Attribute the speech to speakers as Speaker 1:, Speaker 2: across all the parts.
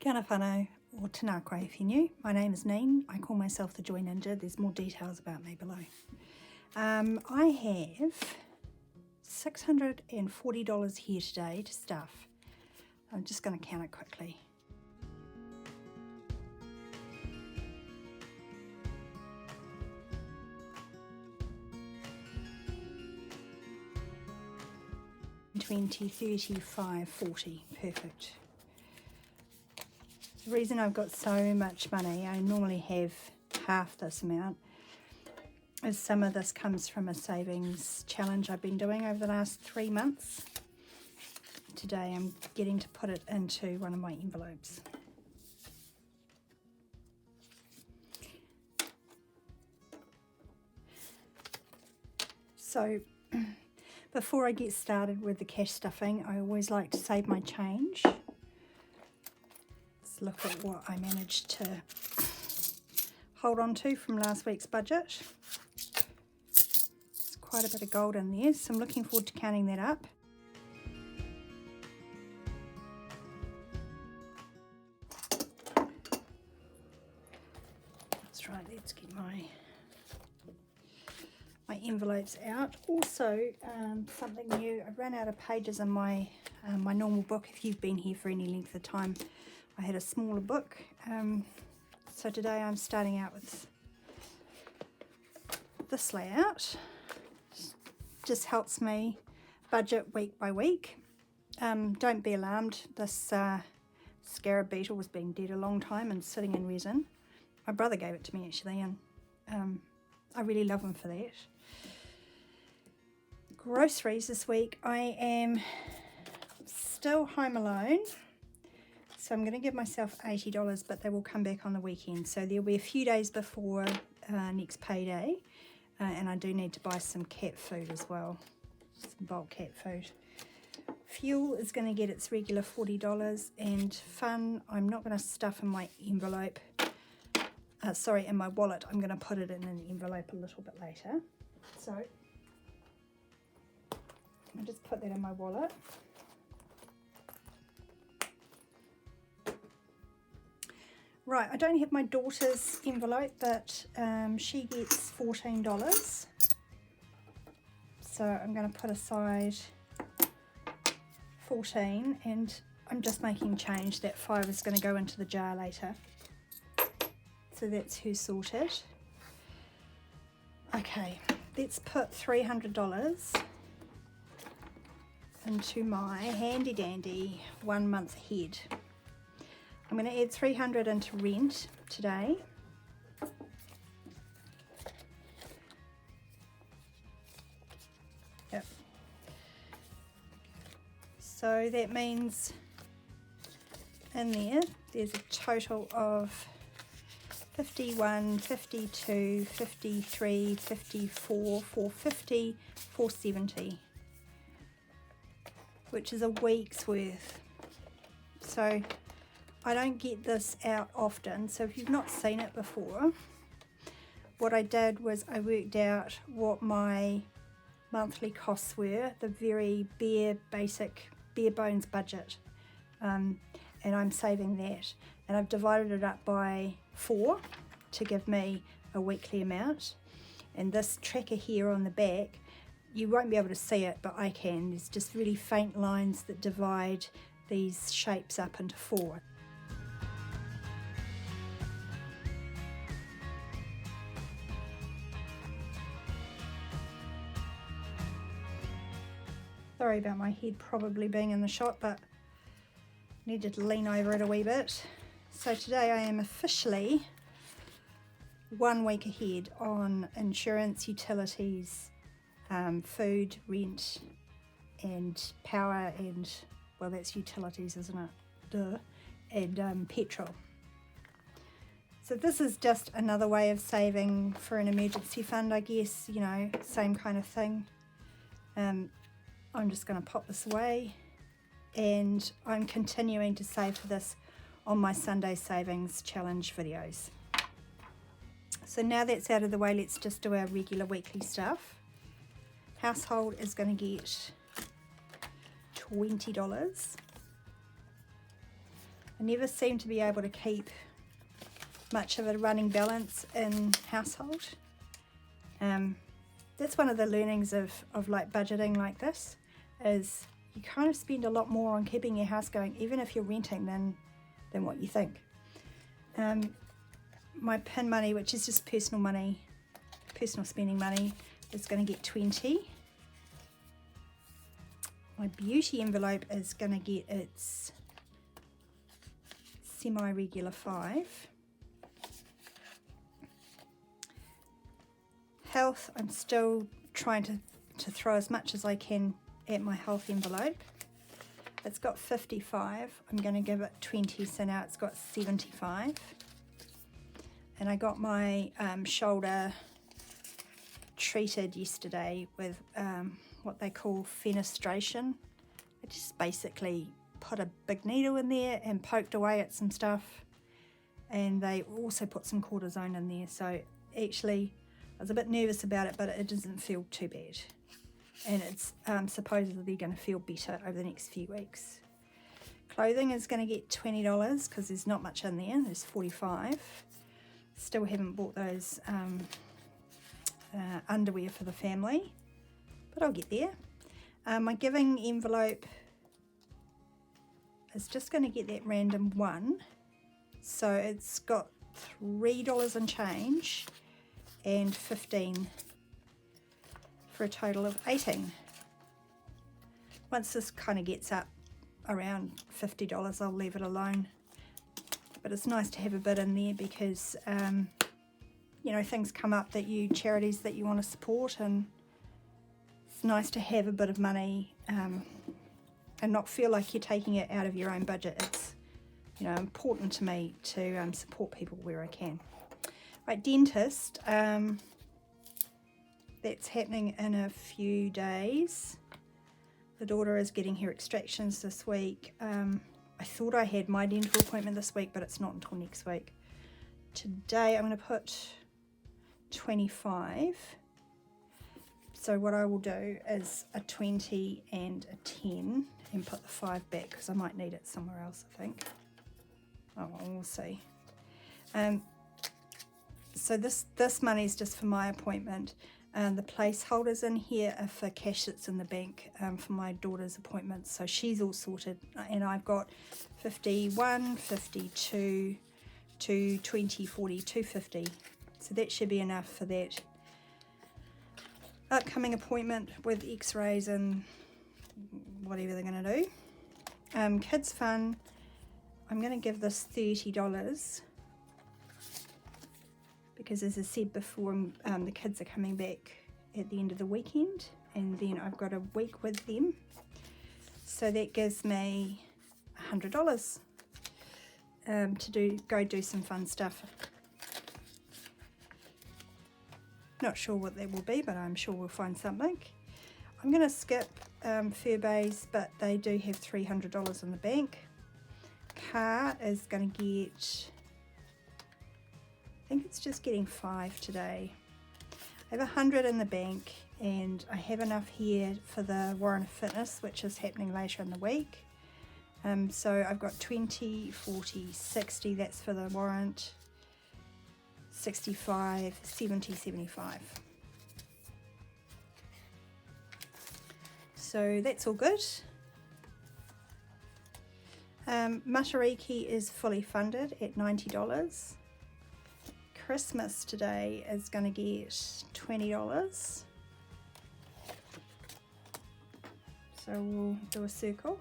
Speaker 1: Kia ora whanau, or tēnā koe if you're new. My name is Neen. I call myself the Joy Ninja. There's more details about me below. I have $640 here today to stuff. I'm just going to count it quickly. $20, $35, $40, perfect. The reason I've got so much money, I normally have half this amount, is some of this comes from a savings challenge I've been doing over the last 3 months. Today I'm getting to put it into one of my envelopes. So before I get started with the cash stuffing, I always like to save my change. Let's look at what I managed to hold on to from last week's budget. There's quite a bit of gold in there, so I'm looking forward to counting that up. That's right, let's get my envelopes out. Also, something new, I ran out of pages in my normal book. If you've been here for any length of time, I had a smaller book. So today I'm starting out with this layout. Just helps me budget week by week. Don't be alarmed, this scarab beetle was being dead a long time and sitting in resin. My brother gave it to me actually, and I really love him for that. Groceries this week, I am still home alone, so I'm going to give myself $80, but they will come back on the weekend, so there'll be a few days before next payday, and I do need to buy some cat food as well, some bulk cat food. Fuel is going to get its regular $40, and fun, I'm not going to stuff in my envelope, in my wallet. I'm going to put it in an envelope a little bit later. So I'll just put that in my wallet. Right, I don't have my daughter's envelope, but she gets $14. So I'm going to put aside 14, and I'm just making change. That 5 is going to go into the jar later. So that's her sorted. Okay, let's put $300 into my handy dandy 1 month ahead. I'm going to add $300 into rent today. Yep. So that means in there's a total of 51, 52, 53, 54, 450, 470, which is a week's worth. So I don't get this out often, so if you've not seen it before, what I did was I worked out what my monthly costs were, the very bare bones budget, and I'm saving that, and I've divided it up by 4 to give me a weekly amount. And this tracker here on the back, you won't be able to see it, but I can. There's just really faint lines that divide these shapes up into 4. Sorry about my head probably being in the shot, but needed to lean over it a wee bit. So today I am officially 1 week ahead on insurance, utilities, food, rent, and power, and, well, that's utilities, isn't it? Duh. And petrol. So this is just another way of saving for an emergency fund, I guess, you know, same kind of thing. I'm just going to pop this away, and I'm continuing to save for this on my Sunday Savings Challenge videos. So now that's out of the way, let's just do our regular weekly stuff. Household is going to get $20. I never seem to be able to keep much of a running balance in household. That's one of the learnings of like budgeting like this, is you kind of spend a lot more on keeping your house going, even if you're renting, than what you think. My PIN money, which is just personal money, personal spending money, is going to get 20. My beauty envelope is going to get its semi-regular 5. Health, I'm still trying to throw as much as I can at my health envelope. It's got 55. I'm going to give it 20, so now it's got 75. And I got my shoulder treated yesterday with what they call fenestration. I just basically put a big needle in there and poked away at some stuff, and they also put some cortisone in there. So actually I was a bit nervous about it, but it doesn't feel too bad, and it's supposedly going to feel better over the next few weeks. Clothing is going to get $20 because there's not much in there. There's 45. Still haven't bought those underwear for the family, but I'll get there. My giving envelope is just going to get that random 1, so it's got $3 and change and 15 for a total of 18. Once this kind of gets up around $50, I'll leave it alone, but it's nice to have a bit in there because you know, things come up that charities that you want to support, and it's nice to have a bit of money and not feel like you're taking it out of your own budget. It's, you know, important to me to support people where I can. Right, dentist, that's happening in a few days. The daughter is getting her extractions this week. I thought I had my dental appointment this week, but it's not until next week. Today I'm going to put 25. So what I will do is a 20 and a 10 and put the 5 back because I might need it somewhere else, I think. Oh, we'll see. So this money is just for my appointment. The placeholders in here are for cash that's in the bank for my daughter's appointment. So she's all sorted, and I've got 51, 52, 220, 40, 250. So that should be enough for that upcoming appointment with x-rays and whatever they're going to do. Kids fun, I'm going to give this $30 because, as I said before, the kids are coming back at the end of the weekend, and then I've got a week with them, so that gives me $100 to go do some fun stuff. Not sure what that will be, but I'm sure we'll find something. I'm going to skip Fairbays, but they do have $300 in the bank. Car is going to get, I think it's just getting 5 today. I have 100 in the bank, and I have enough here for the Warren Fitness, which is happening later in the week. So I've got 20, 40, 60, that's for the warrant, 65, 70, 75. So that's all good. Matariki is fully funded at $90. Christmas today is going to get $20. So we'll do a circle.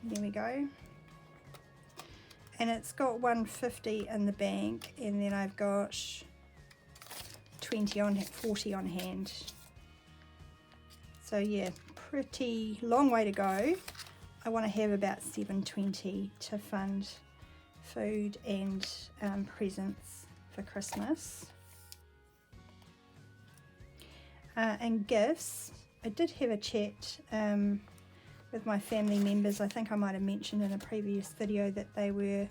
Speaker 1: There we go. And it's got 150 in the bank, and then I've got 40 on hand. So yeah, pretty long way to go. I want to have about 720 to fund food and presents for Christmas. And gifts, I did have a chat with my family members. I think I might have mentioned in a previous video that they were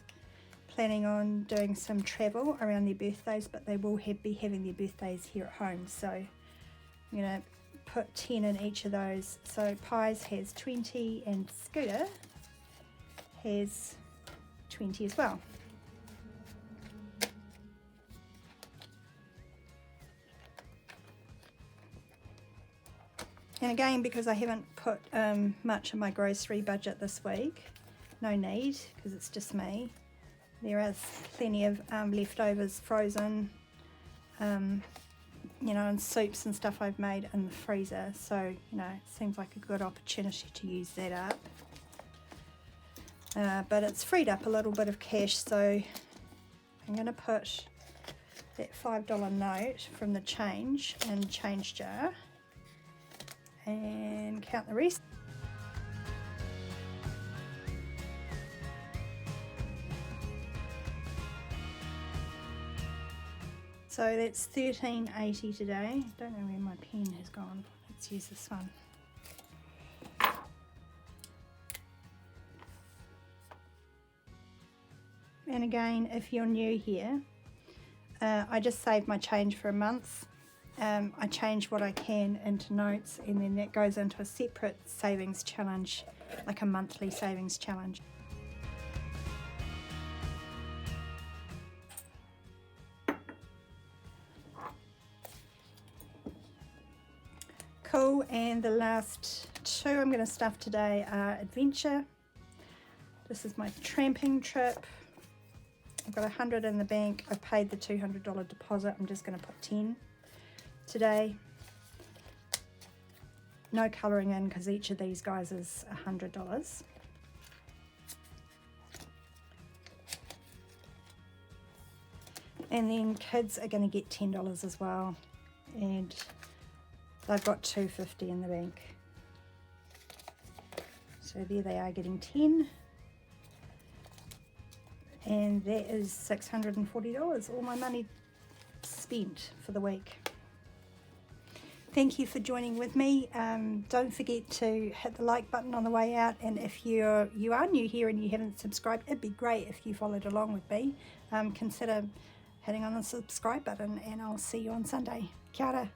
Speaker 1: planning on doing some travel around their birthdays, but they will be having their birthdays here at home, so I'm going to put 10 in each of those. So Pies has 20 and Scooter has 20 as well. And again, because I haven't put much of my grocery budget this week, no need, because it's just me. There is plenty of leftovers frozen, you know, and soups and stuff I've made in the freezer. So, you know, it seems like a good opportunity to use that up. But it's freed up a little bit of cash, so I'm going to put that $5 note from the change in change jar and count the rest. So that's $13.80 today. Don't know where my pen has gone. Let's use this one. And again, if you're new here, I just saved my change for a month. I change what I can into notes, and then that goes into a separate savings challenge, like a monthly savings challenge. Cool, and the last two I'm going to stuff today are Adventure. This is my tramping trip. I've got 100 in the bank. I paid the $200 deposit. I'm just going to put 10 today. No colouring in because each of these guys is $100. And then kids are going to get $10 as well, and they've got $250 in the bank. So there they are, getting 10. And that is $640, all my money spent for the week. Thank you for joining with me. Don't forget to hit the like button on the way out, and if you are new here and you haven't subscribed, it'd be great if you followed along with me. Consider hitting on the subscribe button, and I'll see you on Sunday. Kia ora.